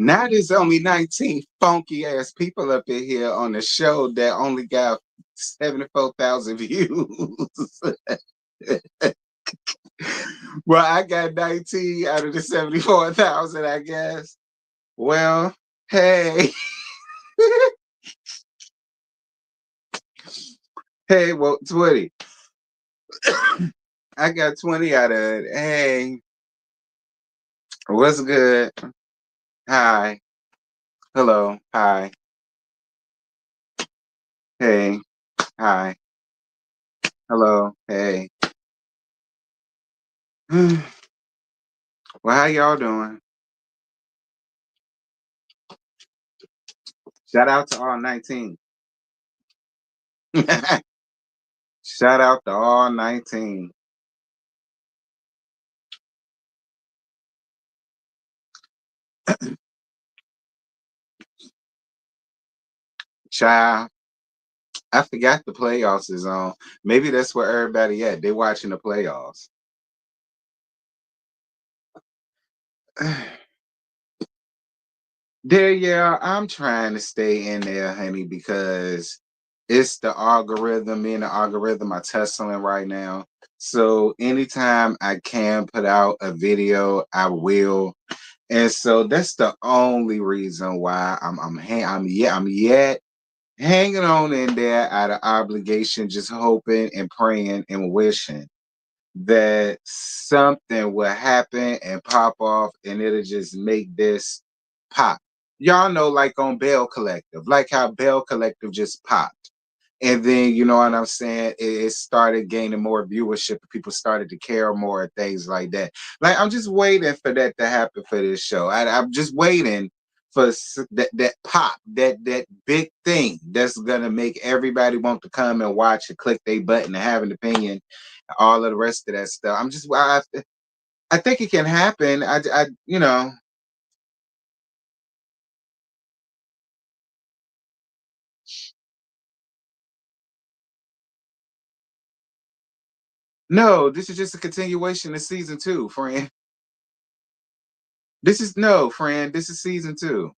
Now there's only 19 funky ass people up in here on the show that only got 74,000 views. Well, I got 19 out of the 74,000, I guess. Well, hey. Hey, well, 20. I got 20 out of it. Hey, what's good? Hi. Hello. Hi. Hey. Hi. Hello. Hey. Well, how y'all doing? Shout out to all 19. Shout out to all 19. Child, I forgot the playoffs is on. Maybe that's where everybody at. They watching the playoffs. There, yeah, I'm trying to stay in there, honey, because it's the algorithm. Me and the algorithm are tussling right now. So anytime I can put out a video, I will. And so that's the only reason why I'm yet hanging on in there out of obligation, just hoping and praying and wishing that something will happen and pop off and it'll just make this pop. Y'all know, like on Bell Collective, like how Bell Collective just popped. And then, you know what I'm saying? It started gaining more viewership. People started to care more and things like that. Like, I'm just waiting for that to happen for this show. I'm just waiting for that pop, that big thing that's going to make everybody want to come and watch and click their button and have an opinion, all of the rest of that stuff. I think it can happen. You know, no, this is just a continuation of season 2, friend. This is no, friend. This is season 2.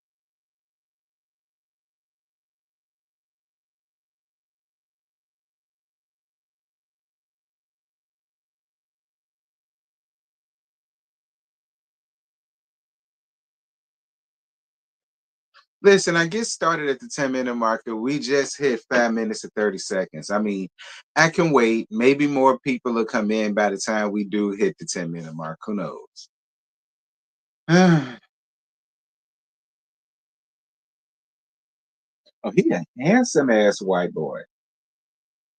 Listen, I get started at the 10-minute marker. We just hit 5 minutes and 30 seconds. I mean, I can wait. Maybe more people will come in by the time we do hit the 10-minute mark. Who knows? Oh, he a handsome ass white boy.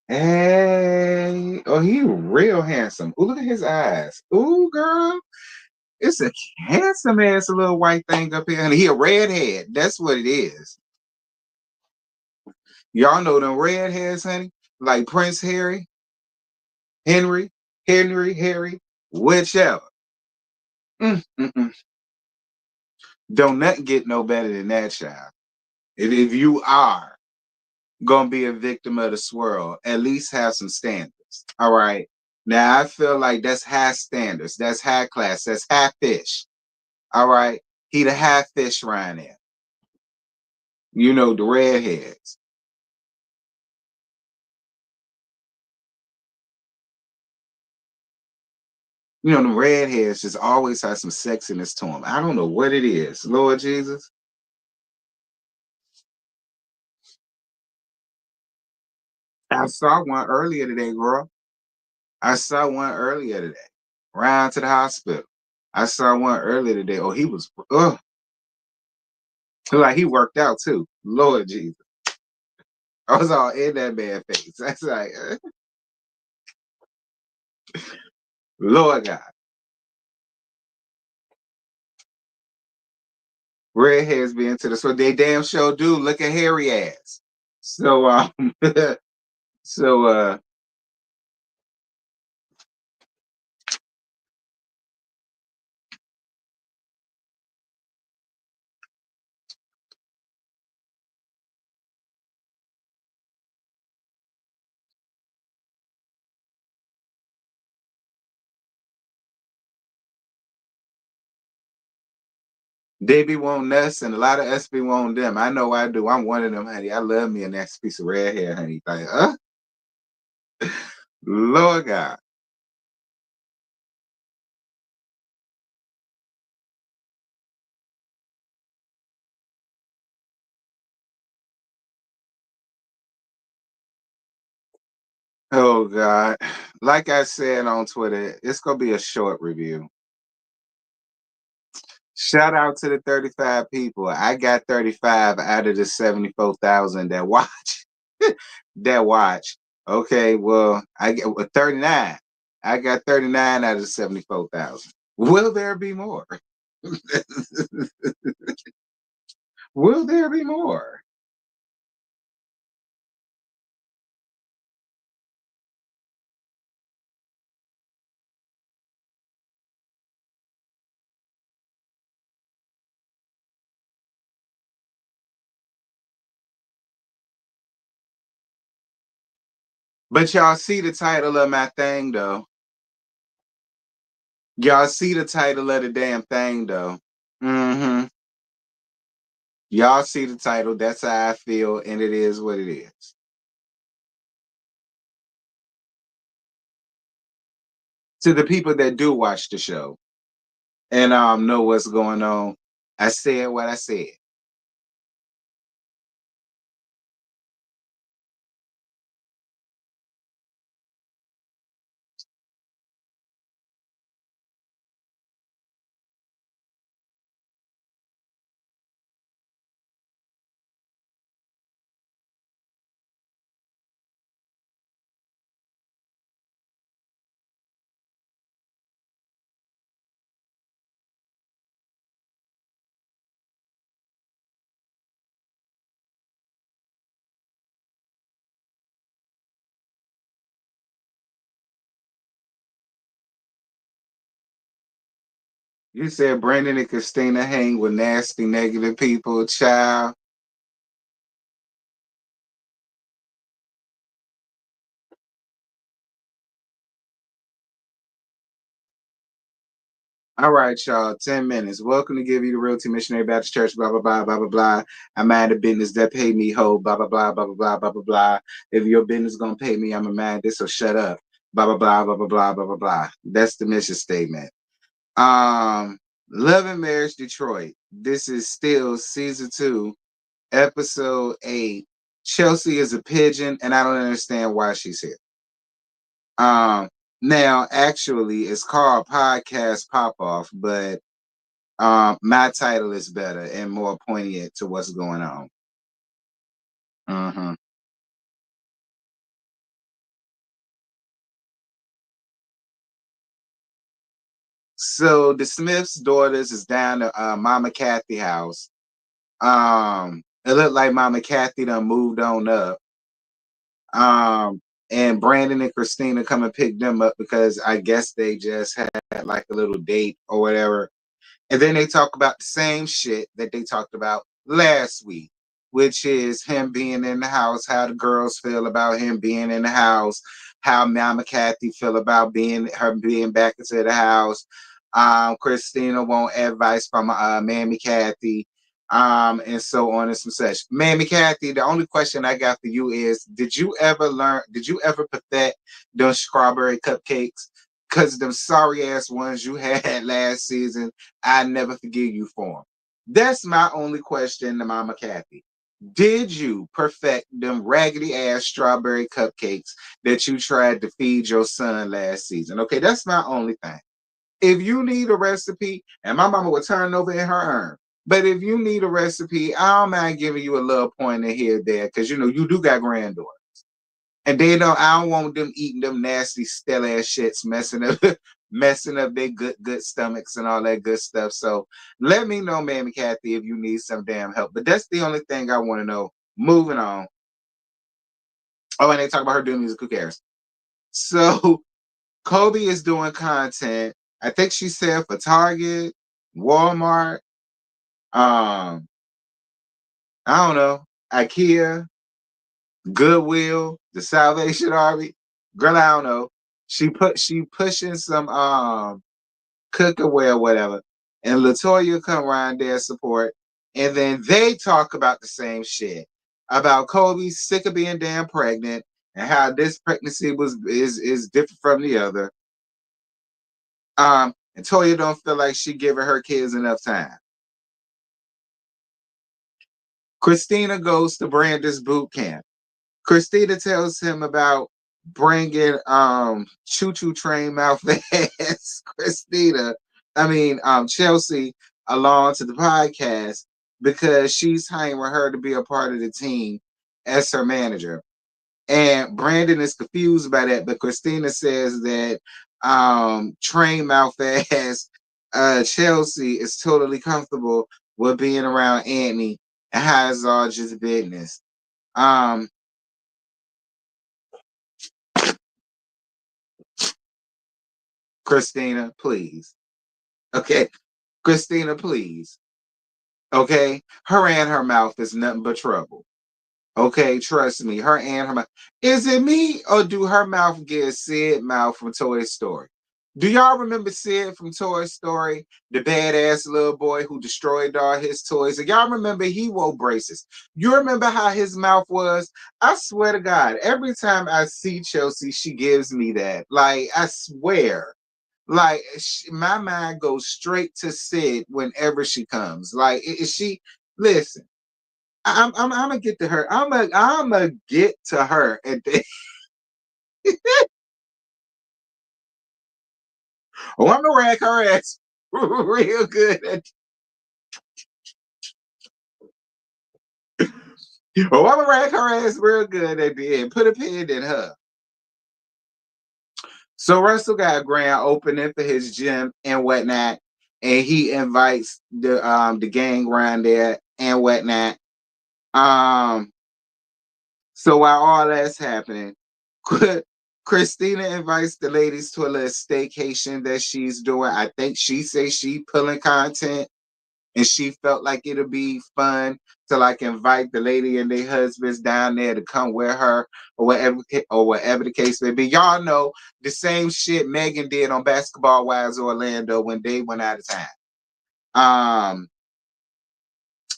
Hey, oh, he real handsome. Ooh, look at his eyes. Ooh, girl, it's a handsome ass little white thing up here, and he a redhead. That's what it is. Y'all know them redheads, honey, like Prince Harry, whichever. Mm-mm. Don't nothing get no better than that, child. If you are gonna be a victim of the swirl, at least have some standards. All right. Now I feel like that's high standards, that's high class, that's high fish. All right. He the high fish right there. You know, the redheads. You know, the redheads just always have some sexiness to them. I don't know what it is. Lord Jesus. I saw one earlier today, girl. I saw one earlier today. Round to the hospital. I saw one earlier today. Oh, he was like he worked out too. Lord Jesus. I was all in that man face. That's like Lord God. Redheads be into this. So they damn sure do. Look at hairy ass. So so They be wanting us, and a lot of us be wanting them. I know I do. I'm one of them, honey. I love me a nice piece of red hair, honey. Like, Lord God. Oh God. Like I said on Twitter, it's gonna be a short review. Shout out to the 35 people. I got 35 out of the 74,000 that watch. that watch. Okay, well, I get 39. I got 39 out of the 74,000. Will there be more? Will there be more? But y'all see the title of my thing though. Y'all see the title of the damn thing though. Mm-hmm. Y'all see the title. That's how I feel, and it is what it is. To the people that do watch the show and know what's going on, I said what I said. You said Brandon and Christina hang with nasty, negative people, child. All right, y'all. 10 minutes. Welcome to Give You the Realty Missionary Baptist Church. Blah blah blah blah blah blah. I mind the business that pay me. Ho. Blah blah blah blah blah blah blah blah blah. If your business gonna pay me, I'm a man. This so shut up. Blah blah blah blah blah blah blah blah blah. That's the mission statement. Um, Love and Marriage Detroit. This is still season 2, episode 8. Chelsea is a pigeon, and I don't understand why she's here. Now actually it's called Podcast Pop Off, but my title is better and more poignant to what's going on. Mm-hmm. So the Smiths' daughters is down to Mama Kathy house. It looked like Mama Kathy done moved on up. And Brandon and Christina come and pick them up because I guess they just had like a little date or whatever. And then they talk about the same shit that they talked about last week, which is him being in the house, how the girls feel about him being in the house, how Mama Kathy feel about being back into the house. Christina want advice from Mammy Kathy, and so on and some such. Mammy Kathy, the only question I got for you is, did you ever perfect those strawberry cupcakes? Because them sorry ass ones you had last season, I never forgive you for them. That's my only question to Mama Kathy. Did you perfect them raggedy ass strawberry cupcakes that you tried to feed your son last season? Okay, that's my only thing. If you need a recipe, and my mama will turn over in her urn. But if you need a recipe, I don't mind giving you a little pointer here, there, because you know you do got granddaughters. And they don't. I don't want them eating them nasty stale ass shits, messing up, messing up their good stomachs and all that good stuff. So let me know, Mammy Kathy, if you need some damn help. But that's the only thing I want to know. Moving on. Oh, and they talk about her doing music. Who cares? So Kobe is doing content. I think she said for Target, Walmart, um, I don't know, IKEA, Goodwill, the Salvation Army. Girl, I don't know. She pushing some cookware or whatever. and Latoya come around their support, and then they talk about the same shit about Kobe sick of being damn pregnant and how this pregnancy is different from the other. And Toya don't feel like she giving her kids enough time. Christina goes to Brandon's boot camp. Christina tells him about bringing Choo Choo Train mouth ass Chelsea along to the podcast because she's hiring her to be a part of the team as her manager. And Brandon is confused by that, but Christina says that train mouth ass Chelsea is totally comfortable with being around Anthony and how it's all just business. Christina, please. Okay. Christina, please. Okay. Her and her mouth is nothing but trouble. Okay, trust me. Her and her mouth. Is it me or do her mouth get Sid mouth from Toy Story? Do y'all remember Sid from Toy Story? The badass little boy who destroyed all his toys. And y'all remember he wore braces. You remember how his mouth was? I swear to God, every time I see Chelsea, she gives me that. Like, I swear. Like my mind goes straight to Sid whenever she comes. Like is she? Listen, I'm gonna get to her. I'm gonna get to her and then, oh, I'm gonna rag her ass real good. Oh, I'm gonna rag her ass real good at the end. Put a pin in her. So Russell got a grand opening for his gym and whatnot, and he invites the gang around there and whatnot. Um, So while all that's happening, Christina invites the ladies to a little staycation that she's doing. I think she says she pulling content, and she felt like it'll be fun to like invite the lady and their husbands down there to come with her or whatever the case may be. Y'all know the same shit Megan did on Basketball Wives Orlando when they went out of time.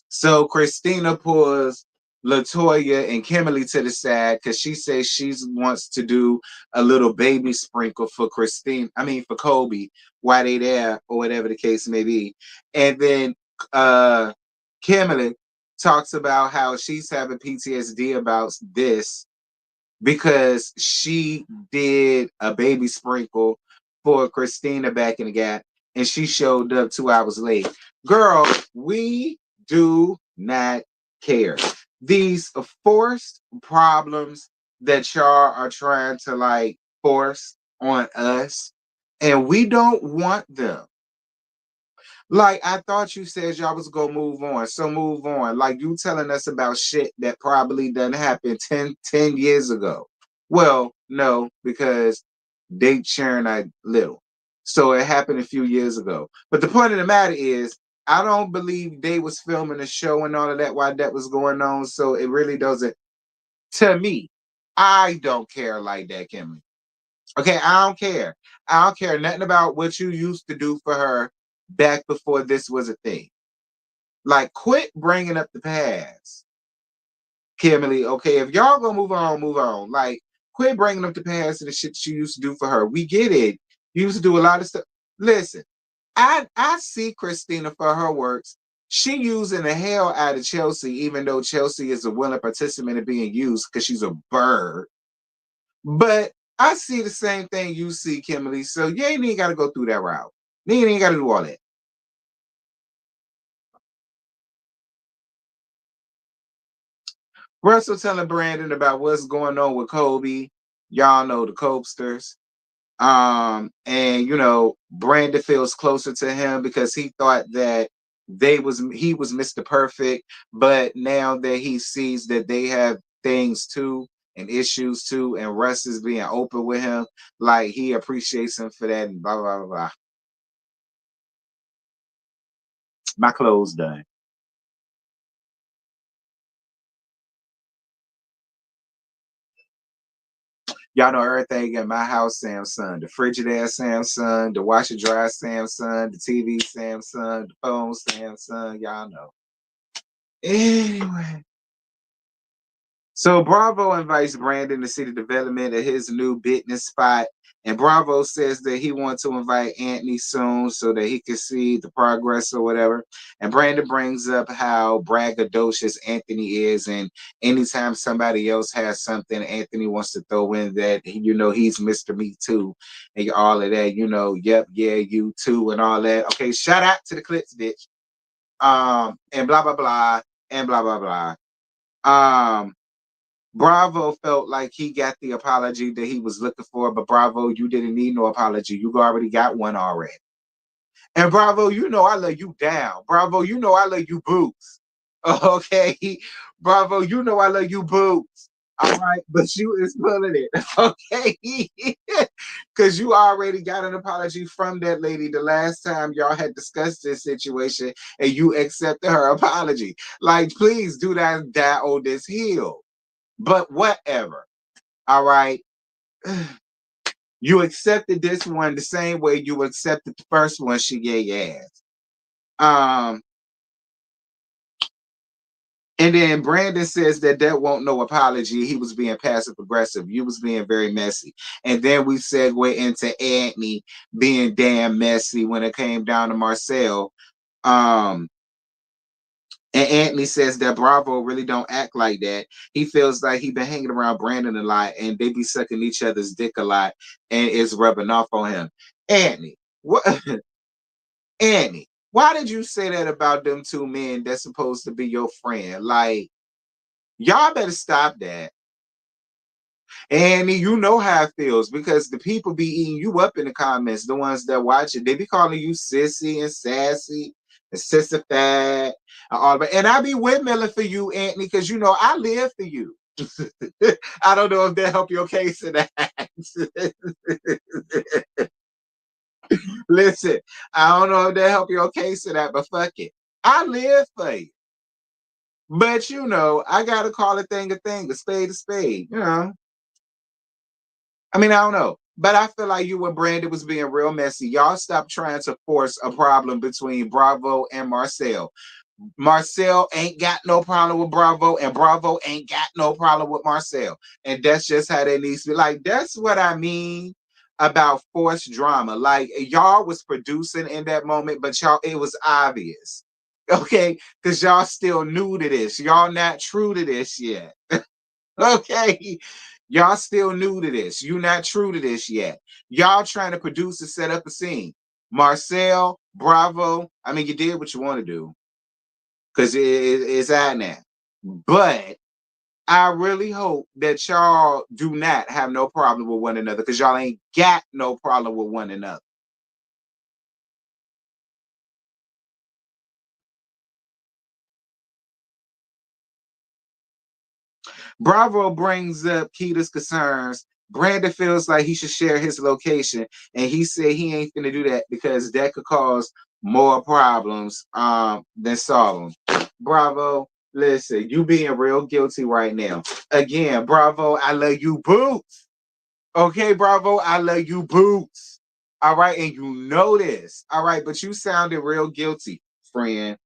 So Christina pulls Latoya and Kimberly to the side because she says she wants to do a little baby sprinkle for for Kobe while they there or whatever the case may be. And then Kimberly talks about how she's having PTSD about this because she did a baby sprinkle for Christina back in the gap and she showed up 2 hours late. Girl, we do not care. These forced problems that y'all are trying to like force on us, and we don't want them. Like, I thought you said y'all was gonna move on. So move on. Like, you telling us about shit that probably done happened 10 years ago. Well, no, because they sharing a little. So it happened a few years ago. But the point of the matter is, I don't believe they was filming a show and all of that while that was going on. So it really doesn't, to me, I don't care like that, Kimmy. Okay, I don't care. I don't care nothing about what you used to do for her back before this was a thing. Like, quit bringing up the past, Kimberly. Okay, if y'all gonna move on, move on. Like, quit bringing up the past and the shit that you used to do for her. We get it. You used to do a lot of stuff. Listen, I see Christina for her works. She using the hell out of Chelsea, even though Chelsea is a willing participant in being used because she's a bird. But I see the same thing you see, Kimberly. So you ain't even got to go through that route. You ain't got to do all that. Russell telling Brandon about what's going on with Kobe. Y'all know the Copesters. And Brandon feels closer to him because he thought that he was Mr. Perfect, but now that he sees that they have things too and issues too, and Russ is being open with him, like he appreciates him for that and blah blah blah blah. My clothes done. Y'all know everything in my house Samsung. The Frigidaire Samsung, the washer dryer Samsung, the TV Samsung, the phone Samsung. Y'all know. Anyway. So Bravo invites Brandon to see the development of his new business spot. And Bravo says that he wants to invite Anthony soon so that he can see the progress or whatever. And Brandon brings up how braggadocious Anthony is. And anytime somebody else has something, Anthony wants to throw in that, he's Mr. Me Too. And all of that, yep, yeah, you too, and all that. Okay, shout out to the clips, bitch. And blah, blah, blah, and blah, blah, blah. Bravo felt like he got the apology that he was looking for, but Bravo, you didn't need no apology. You already got one already. And Bravo, I love you down. Bravo, I love you boots. Okay. Bravo, I love you boots. All right. But you is pulling it. Okay. Because you already got an apology from that lady the last time y'all had discussed this situation and you accepted her apology. Like, please do that, die on this hill. But whatever. All right. You accepted this one the same way you accepted the first one she gave your ass. And then Brandon says that won't no apology. He was being passive aggressive. You was being very messy. And then we segue into Anthony being damn messy when it came down to Marcel. And Anthony says that Bravo really don't act like that. He feels like he been hanging around Brandon a lot and they be sucking each other's dick a lot and it's rubbing off on him. Anthony, what? Anthony, why did you say that about them two men that's supposed to be your friend? Like, y'all better stop that. And you know how it feels because the people be eating you up in the comments, the ones that watch it. They be calling you sissy and sassy and sissified and all that. And I be windmilling for you, Anthony, because I live for you. I don't know if that help your case in that. Listen, I don't know if that help your case in that, but fuck it. I live for you. But I gotta call a spade a spade, I mean, I don't know. But I feel like you and Brandon was being real messy. Y'all stop trying to force a problem between Bravo and Marcel. Marcel ain't got no problem with Bravo, and Bravo ain't got no problem with Marcel. And that's just how that needs to be. Like, that's what I mean about forced drama. Like, y'all was producing in that moment, but it was obvious. Okay? Because y'all still new to this. Y'all not true to this yet. Okay? Y'all still new to this. You not true to this yet. Y'all trying to produce and set up a scene. Marcel, Bravo, I mean, you did what you want to do because it's out now. But I really hope that y'all do not have no problem with one another because y'all ain't got no problem with one another. Bravo brings up Keita's concerns. Brandon feels like he should share his location, and he said he ain't gonna do that because that could cause more problems than solve them. Bravo, listen, you being real guilty right now. Again, Bravo, I love you boots. Okay, Bravo, I love you boots. All right, and you know this. All right, but you sounded real guilty, friend.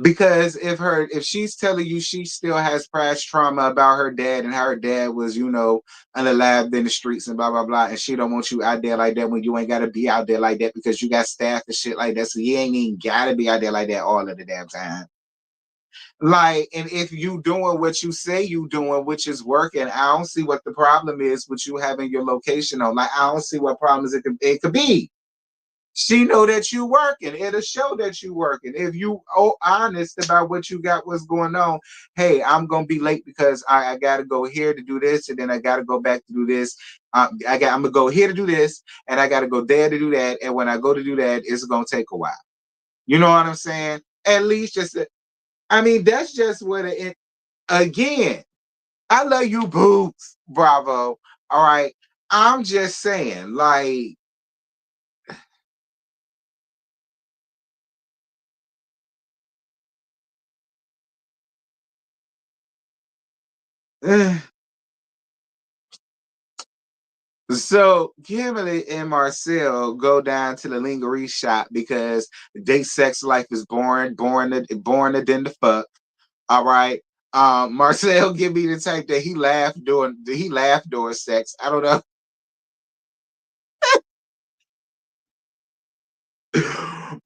Because if she's telling you she still has past trauma about her dad and how her dad was, unalived in the streets and blah blah blah, and she don't want you out there like that when you ain't gotta be out there like that because you got staff and shit like that. So you ain't even gotta be out there like that all of the damn time. Like, and if you doing what you say you doing, which is working, I don't see what the problem is with you having your location on. Like, I don't see what problems it could be. She know that you working. It'll show that you working. If you honest about what you got, what's going on. Hey, I'm gonna be late because I gotta go here to do this, and then I gotta go back to do this. I'm gonna go here to do this, and I gotta go there to do that. And when I go to do that, it's gonna take a while. You know what I'm saying? At least I mean, that's just what it. Again, I love you, boots. Bravo. All right. I'm just saying, like. So Kimberly and Marcel go down to the lingerie shop because their sex life is boring than the fuck. All right. Marcel give me the type that he laughed during sex. I don't know.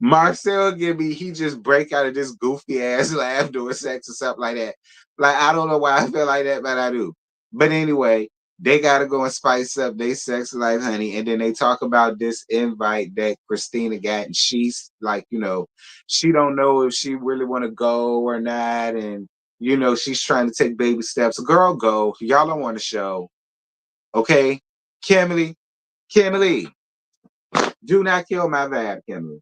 Marcel give me he just break out of this goofy ass laugh during sex or something like that. Like I don't know why I feel like that, but I do. But anyway, they gotta go and spice up their sex life, honey. And then they talk about this invite that Christina got, and she's like, she don't know if she really want to go or not, and she's trying to take baby steps. Girl, go. Y'all don't want to show. Okay, Kimberly, Kimberly, do not kill my vibe, Kimberly.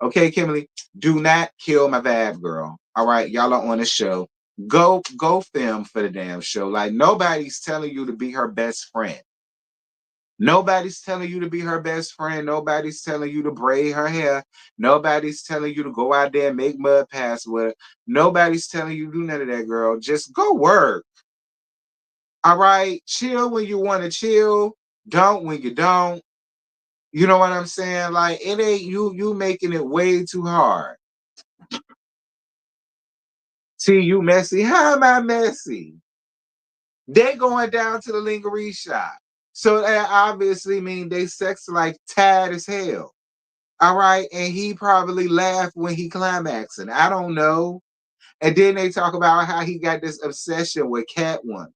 Okay, Kimberly, do not kill my vibe, girl. All right, y'all are on the show. Go film for the damn show. Like nobody's telling you to be her best friend. Nobody's telling you to be her best friend. Nobody's telling you to braid her hair. Nobody's telling you to go out there and make mud pies with her. Nobody's telling you to do none of that, girl. Just go work. All right, chill when you want to chill. Don't when you don't. You know what I'm saying? Like it ain't you making it way too hard. See, you messy. How am I messy? They going down to the lingerie shop. So that obviously means they sex like tired as hell. All right. And he probably laughed when he climaxing. I don't know. And then they talk about how he got this obsession with Catwoman.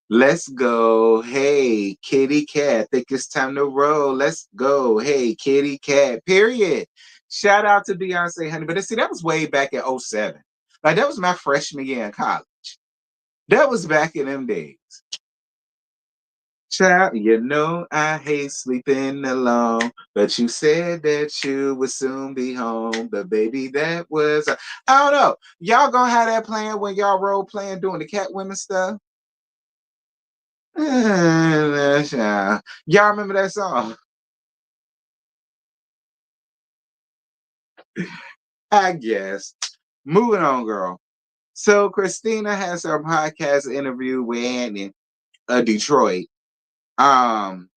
Let's go. Hey, kitty cat. Think it's time to roll. Let's go. Hey, kitty cat. Period. Shout out to Beyonce, honey. But see, that was way back in '07. Like, that was my freshman year in college. That was back in them days. Child, I hate sleeping alone. But you said that you would soon be home. But baby, that was, I don't know. Y'all gonna have that playing when y'all role playing doing the Catwoman stuff? Y'all remember that song? I guess. Moving on, girl. So Christina has her podcast interview with Annie of Detroit. Um,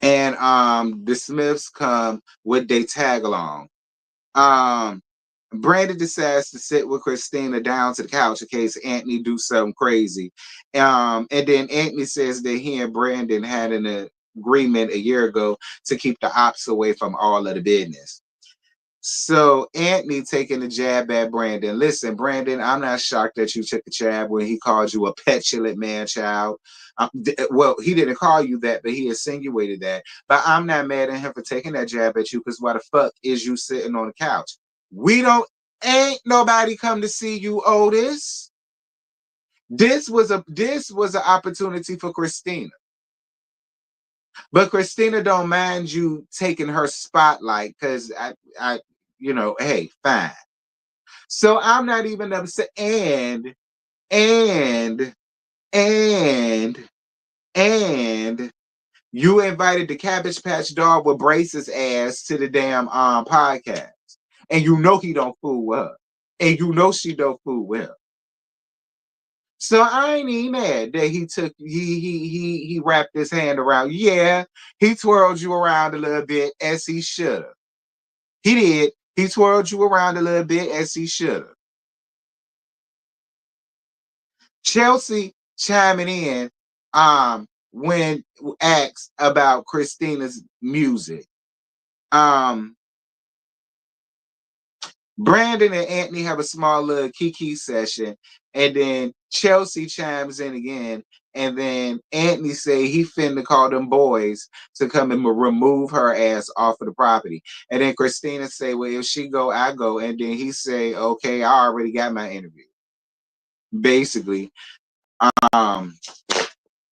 and the Smiths come with their tag along. Um, Brandon decides to sit with Christina down to the couch in case Anthony do something crazy. And then Anthony says that he and Brandon had an agreement a year ago to keep the ops away from all of the business. So Anthony taking a jab at Brandon. Listen, Brandon, I'm not shocked that you took a jab when he called you a petulant man child. Well, he didn't call you that, but he insinuated that. But I'm not mad at him for taking that jab at you because why the fuck is you sitting on the couch? We don't ain't nobody come to see you, Otis. This was an opportunity for Christina. But Christina don't mind you taking her spotlight because hey, fine. So I'm not even upset. And, and, and you invited the Cabbage Patch Dog with braces ass to the damn podcast. And you know he don't fool with her. And you know she don't fool with her. So I ain't even mad that he wrapped his hand around. Yeah, he twirled you around a little bit as he should have. He did. He twirled you around a little bit as he should have. Chelsea chiming in when asked about Christina's music. Um Brandon and Anthony have a small little kiki session, and then Chelsea chimes in again, and then Anthony say he finna call them boys to come and remove her ass off of the property. And then Christina say, well, if she go, I go. And then he say, okay, I already got my interview. Basically, um,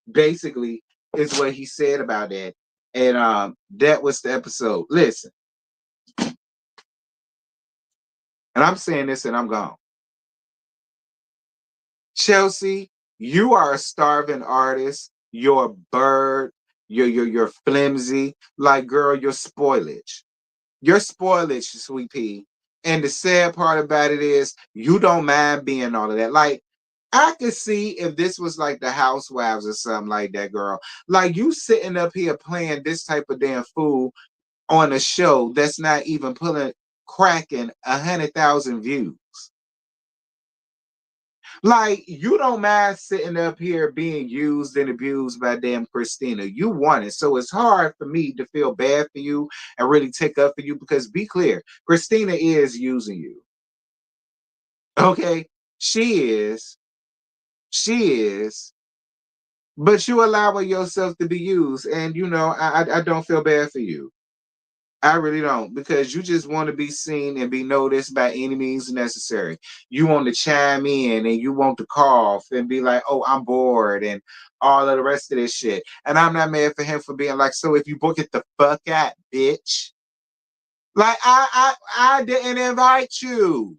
basically is what he said about that. And that was the episode. Listen, and I'm saying this and I'm gone. Chelsea, you are a starving artist. You're a bird. You're flimsy. Like, girl, you're spoilage. You're spoilage, sweet pea. And the sad part about it is you don't mind being all of that. Like, I could see if this was like the Housewives or something like that, girl. Like, you sitting up here playing this type of damn fool on a show that's not even cracking 100,000 views. Like, you don't mind sitting up here being used and abused by damn Christina. You want it. So it's hard for me to feel bad for you and really take up for you because be clear, Christina is using you. Okay? She is. She is. But you allowing yourself to be used. And I don't feel bad for you. I really don't, because you just want to be seen and be noticed by any means necessary. You want to chime in and you want to cough and be like, "Oh, I'm bored," and all of the rest of this shit. And I'm not mad for him for being like, "So if you book it the fuck out, bitch." Like I didn't invite you.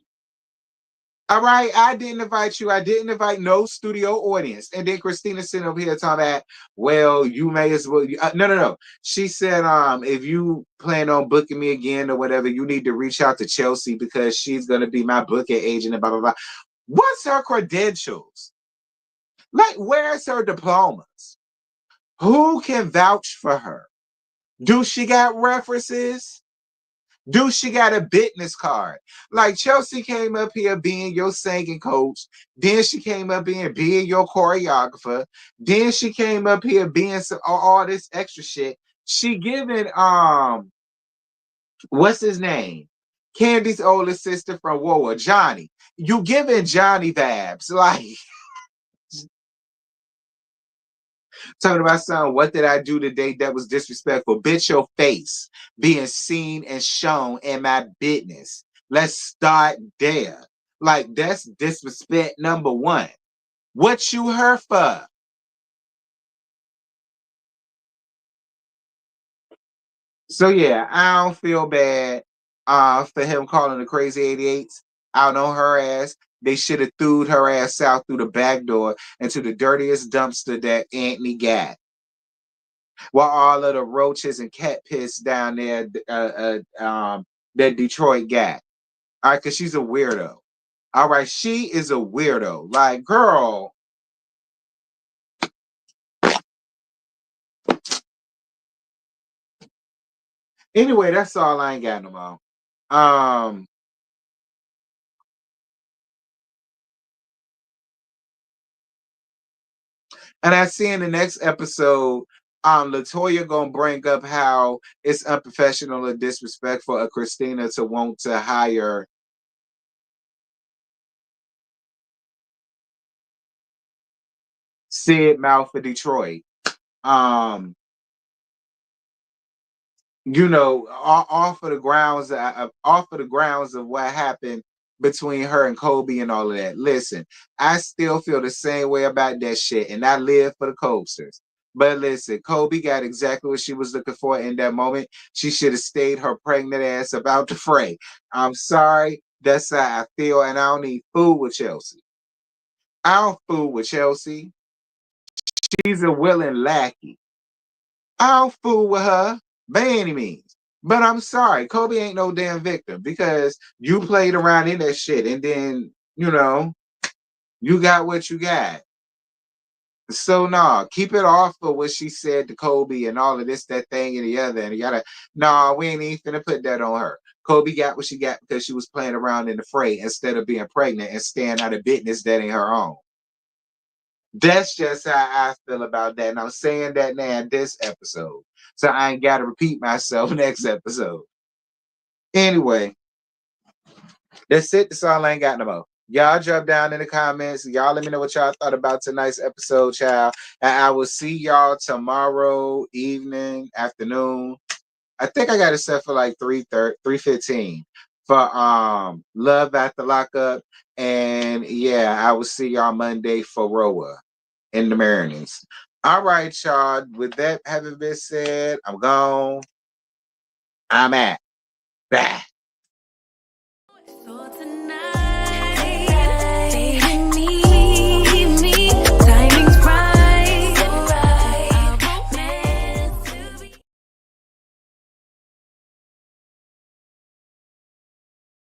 All right, I didn't invite you. I didn't invite no studio audience. And then Christina sitting over here talking about, well, you may as well. No. She said, if you plan on booking me again or whatever, you need to reach out to Chelsea because she's gonna be my booking agent and blah blah blah. What's her credentials? Like, where's her diplomas? Who can vouch for her? Do she got references? Do she got a business card? Like, Chelsea came up here being your singing coach. Then she came up here being your choreographer. Then she came up here being all this extra shit. She giving what's his name? Candy's older sister from WoA, Johnny. You giving Johnny vibes. Like, talking about something, what did I do today that was disrespectful? Bitch, your face being seen and shown in my business. Let's start there. Like, that's disrespect number one. What you her for? So yeah, I don't feel bad for him calling the crazy 88s out on her ass. They should have threw her ass out through the back door into the dirtiest dumpster that Anthony got. While all of the roaches and cat piss down there that Detroit got. All right, because she's a weirdo. All right, she is a weirdo. Like, girl. Anyway, that's all. I ain't got no more. And I see in the next episode, Latoya gonna bring up how it's unprofessional and disrespectful of Christina to want to hire Sid Mouth for Detroit. Um, off of the grounds of what happened between her and Kobe and all of that. Listen, I still feel the same way about that shit, and I live for the Cobsters. But listen, Kobe got exactly what she was looking for in that moment. She should have stayed her pregnant ass about the fray. I'm sorry. That's how I feel, and I don't need food with Chelsea. I don't fool with Chelsea. She's a willing lackey. I don't fool with her by any means. But I'm sorry, Kobe ain't no damn victim because you played around in that shit and then, you got what you got. So nah, keep it off of what she said to Kobe and all of this, that thing, and the other. And you gotta, nah, we ain't even finna put that on her. Kobe got what she got because she was playing around in the fray instead of being pregnant and staying out of business that ain't her own. That's just how I feel about that. And I'm saying that now in this episode. So I ain't got to repeat myself next episode. Anyway, that's it. That's all. I ain't got no more. Y'all drop down in the comments. Y'all let me know what y'all thought about tonight's episode, child. And I will see y'all tomorrow evening, afternoon. I think I got it set for like 3:15 for Love at the Lockup. And yeah, I will see y'all Monday for Roa in the Mariners. All right, y'all. With that having been said, I'm gone. I'm at. Bye.